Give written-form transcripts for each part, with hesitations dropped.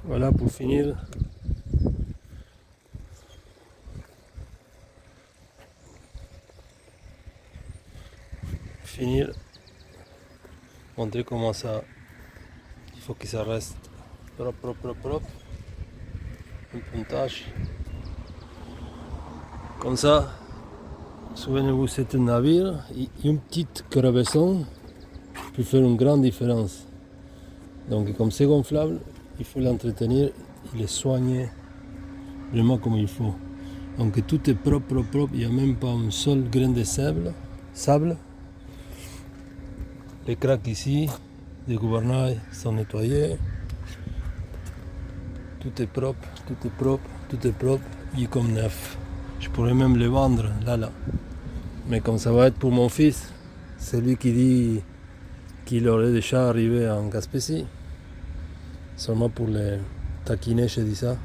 Voilà pour finir. Montrer comment ça, il faut que ça reste propre. Un pontage. Comme ça, souvenez-vous, c'est un navire et une petite crevaison peut faire une grande différence. Donc comme c'est gonflable, il faut l'entretenir et le soigner vraiment comme il faut. Donc tout est propre, il n'y a même pas un seul grain de sable. Les craques ici, les gouvernails sont nettoyés. Tout est propre, il est comme neuf. Je pourrais même le vendre là. Mais comme ça va être pour mon fils, c'est lui qui dit qu'il aurait déjà arrivé en Gaspésie. Seulement pour le taquiner, je dis ça.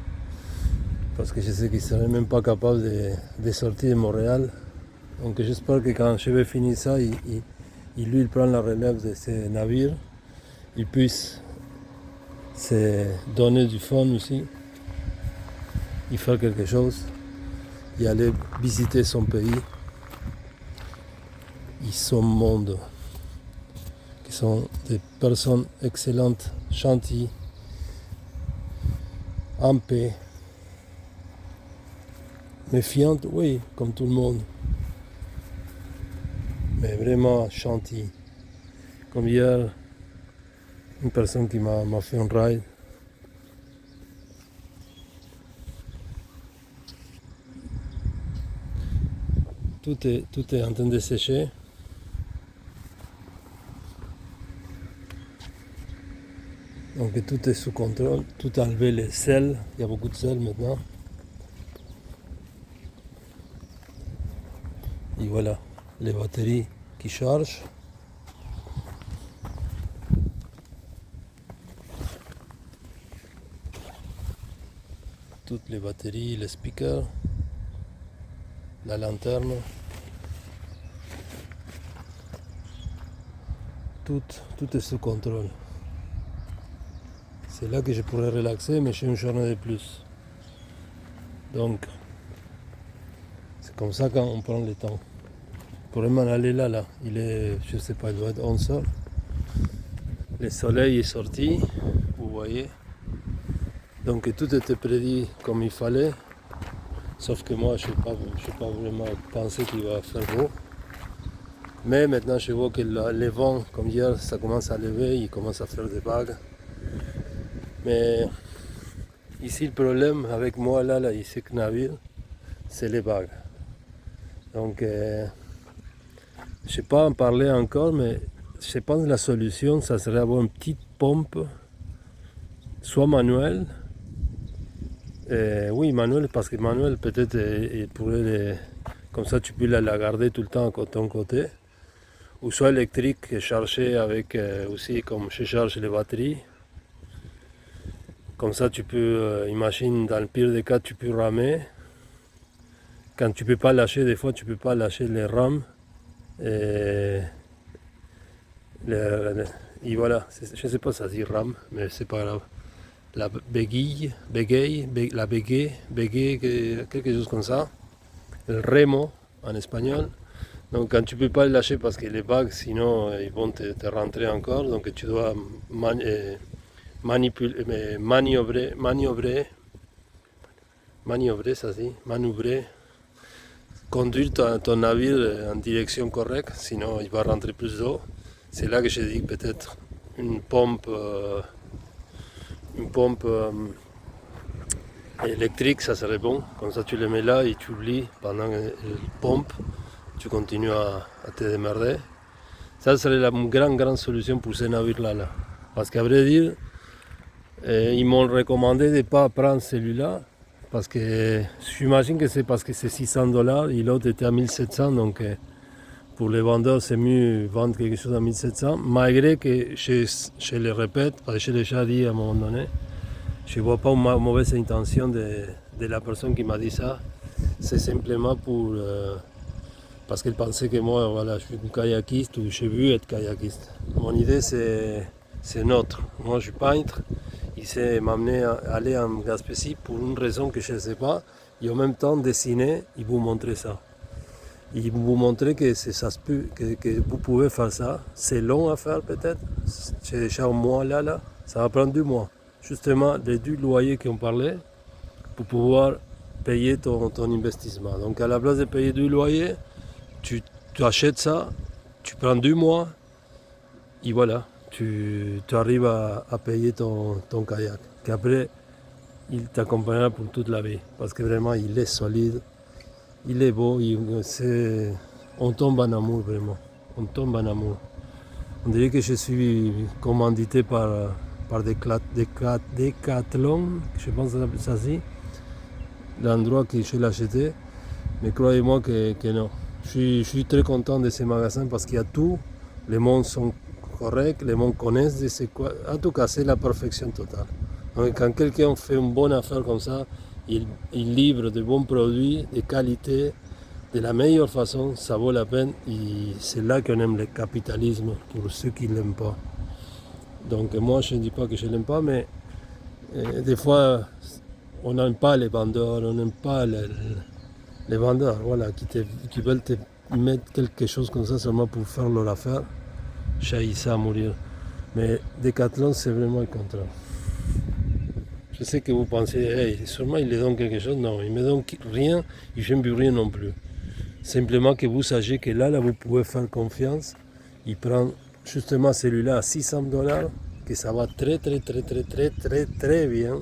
Parce que je sais qu'il ne serait même pas capable de sortir de Montréal. Donc j'espère que quand je vais finir ça, il prend la relève de ces navires. Il puisse se donner du fun aussi. Il faire quelque chose. Et aller visiter son pays. Et son monde. Qui sont des personnes excellentes, gentilles, en paix. Méfiante, oui, comme tout le monde. Mais vraiment gentil. Comme hier, une personne qui m'a fait un ride. Tout est en train de sécher. Donc tout est sous contrôle. Tout a enlevé les sels. Il y a beaucoup de sel maintenant. Et voilà, les batteries qui chargent. Toutes les batteries, les speakers, la lanterne. Tout est sous contrôle. C'est là que je pourrais relaxer, mais j'ai une journée de plus. Donc, c'est comme ça quand on prend le temps. Je pourrais m'en aller là. Il est, je sais pas, il doit être 11 heures. Le soleil est sorti, vous voyez. Donc tout était prédit comme il fallait. Sauf que moi, je n'ai pas vraiment pensé qu'il va faire beau. Mais maintenant, je vois que les vents, comme hier, ça commence à lever, il commence à faire des vagues. Mais ici, le problème avec moi, là ici, que navire, c'est les vagues. Donc, je ne sais pas en parler encore, mais je pense que la solution, ça serait avoir une petite pompe, soit manuelle. Oui, manuel, parce que manuel, peut-être, il pourrait, comme ça, tu peux la garder tout le temps à ton côté. Ou soit électrique, chargé avec aussi, comme je charge les batteries. Comme ça, tu peux, imagine, dans le pire des cas, tu peux ramer. Quand tu peux pas lâcher, des fois, tu peux pas lâcher les rames. Et voilà, je sais pas si ça dit rame, mais c'est pas grave. La bégaye, quelque chose comme ça. Le remo, en espagnol. Donc quand tu peux pas le lâcher parce que les vagues, sinon ils vont te rentrer encore. Donc tu dois manœuvrer, conduire ton navire en direction correcte, sinon il va rentrer plus d'eau. C'est là que je dis peut-être une pompe électrique, ça serait bon. Comme ça tu le mets là et tu oublies pendant qu'elle pompe, tu continues à te démerder. Ça serait la grande solution pour ces navires-là. Parce qu'à vrai dire, ils m'ont recommandé de ne pas prendre celui-là. Parce que j'imagine que c'est parce que c'est $600 et l'autre était à 1700. Donc pour les vendeurs, c'est mieux vendre quelque chose à 1700. Malgré que, je le répète, parce que j'ai déjà dit à un moment donné, je ne vois pas une mauvaise intention de la personne qui m'a dit ça. C'est simplement pour... parce qu'elle pensait que moi, voilà, je suis un kayakiste ou j'ai vu être kayakiste. Mon idée, c'est notre. Moi, je suis peintre. Et il s'est m'amené à aller en Gaspésie pour une raison que je ne sais pas, et en même temps dessiner et vous montrer ça. Et vous montrer que, ça se peut, que vous pouvez faire ça. C'est long à faire peut-être, c'est chaque mois là, ça va prendre 2 mois. Justement, les 2 loyers qu'on parlait, pour pouvoir payer ton investissement. Donc à la place de payer 2 loyers, tu achètes ça, tu prends 2 mois, et voilà, tu arrives à payer ton kayak. Qu'après, il t'accompagnera pour toute la vie. Parce que vraiment, il est solide, il est beau, on tombe en amour vraiment. On tombe en amour. On dirait que je suis commandité par Decathlon, je pense que ça s'appelle ça ainsi, l'endroit que je l'ai acheté. Mais croyez-moi que non. Je suis très content de ces magasins parce qu'il y a tout. Les mondes sont corrects, les mondes connaissent de c'est quoi. En tout cas, c'est la perfection totale. Donc, quand quelqu'un fait une bonne affaire comme ça, il livre de bons produits, de qualité, de la meilleure façon, ça vaut la peine. Et c'est là qu'on aime le capitalisme pour ceux qui ne l'aiment pas. Donc moi, je ne dis pas que je ne l'aime pas, mais des fois, on n'aime pas les vendeurs, on n'aime pas les vendeurs, voilà, qui veulent te mettre quelque chose comme ça seulement pour faire leur affaire. J'ai ça à mourir. Mais Decathlon, c'est vraiment le contraire. Je sais que vous pensez, hey, sûrement il les donne quelque chose. Non, il ne me donne rien et je ne veux rien non plus. Simplement que vous sachiez que là, vous pouvez faire confiance. Il prend justement celui-là à $600, que ça va très bien.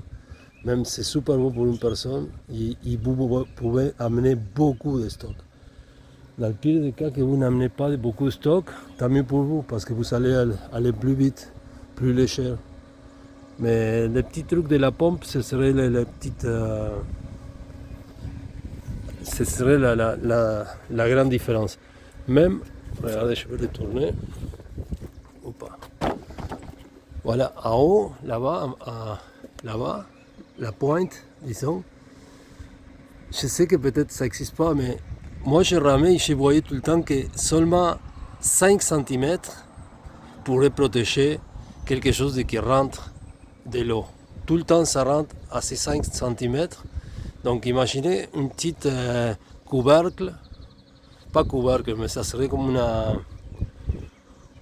Même c'est super beau pour une personne et vous pouvez amener beaucoup de stock. Dans le pire des cas que vous n'amenez pas beaucoup de stock, tant mieux pour vous parce que vous allez aller plus vite, plus léger. Mais les petits trucs de la pompe, ce serait les petites... ce serait la grande différence. Même, regardez, je vais le tourner. Opa. Voilà, en haut, là-bas, la pointe, disons. Je sais que peut-être ça n'existe pas, mais moi je ramais et je voyais tout le temps que seulement 5 cm pourrait protéger quelque chose qui rentre de l'eau. Tout le temps ça rentre à ces 5 cm. Donc imaginez une petite couvercle, pas couvercle, mais ça serait comme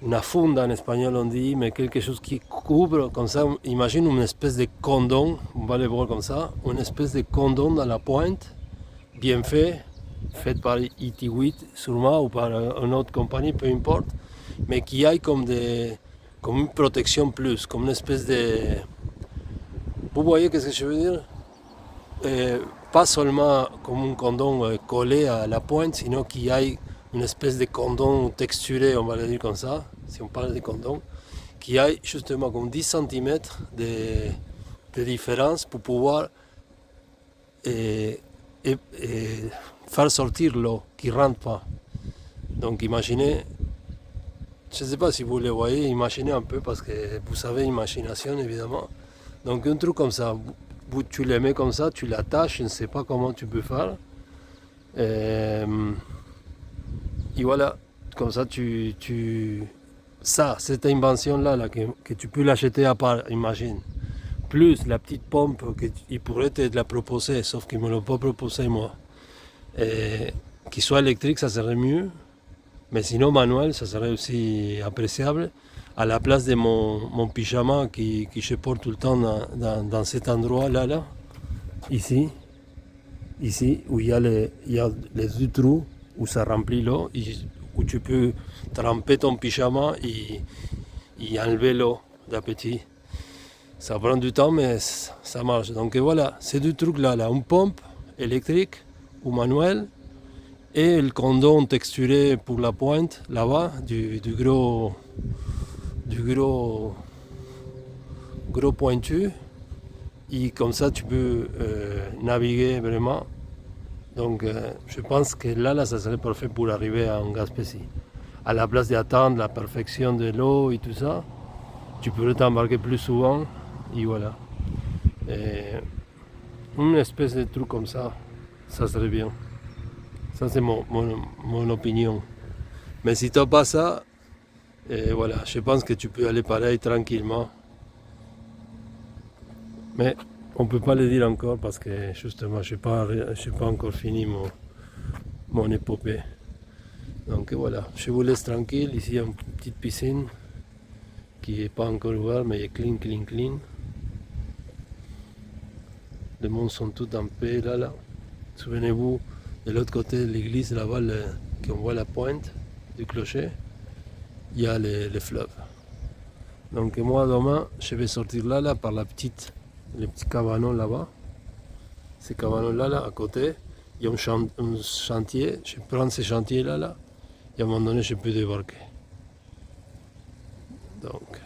una funda en espagnol on dit, mais quelque chose qui couvre comme ça. Imagine une espèce de condom, on va le voir comme ça, une espèce de condom dans la pointe, bien fait par IT8 sûrement ou par une autre compagnie, peu importe, mais qui aille comme une protection plus, comme une espèce de... Vous voyez ce que je veux dire? Pas seulement comme un condom collé à la pointe, sinon qu'il y ait une espèce de condom texturé, on va le dire comme ça, si on parle de condom, qui ait justement comme 10 cm de différence pour pouvoir faire sortir l'eau qui ne rentre pas. Donc imaginez, je ne sais pas si vous le voyez, imaginez un peu parce que vous savez, imagination évidemment. Donc un truc comme ça, tu le mets comme ça, tu l'attaches, je ne sais pas comment tu peux faire. Et voilà, comme ça cette invention-là que tu peux l'acheter à part, imagine. Plus la petite pompe qu'il pourrait te la proposer, sauf qu'ils ne me l'ont pas proposé moi. Qu'il soit électrique, ça serait mieux. Mais sinon manuel, ça serait aussi appréciable. À la place de mon pyjama que je porte tout le temps dans cet endroit-là, ici, où il y a les 2 trous, où ça remplit l'eau, où tu peux tremper ton pyjama et enlever l'eau d'appétit. Ça prend du temps, mais ça marche. Donc voilà, ces 2 trucs-là, une pompe électrique ou manuelle, et le condom texturé pour la pointe, là-bas, du gros pointu, et comme ça tu peux naviguer vraiment. Donc je pense que là ça serait parfait pour arriver en Gaspésie. À la place d'attendre la perfection de l'eau et tout ça, tu pourrais t'embarquer plus souvent, et voilà. Une espèce de truc comme ça serait bien. Ça c'est mon opinion. Mais si tu n'as pas ça, voilà, je pense que tu peux aller pareil tranquillement. Mais on ne peut pas le dire encore parce que justement je n'ai pas encore fini mon épopée. Donc voilà, je vous laisse tranquille. Ici il y a une petite piscine qui n'est pas encore ouverte mais est clean, clean, clean. Les monts sont tous en paix là. Souvenez-vous, de l'autre côté de l'église, là-bas, qu'on voit la pointe du clocher, il y a les fleuves. Donc moi demain, je vais sortir là par les petits cabanons là-bas. Ces cabanons là à côté, il y a un chantier, je prends ces chantiers là, et à un moment donné, je peux débarquer. Donc.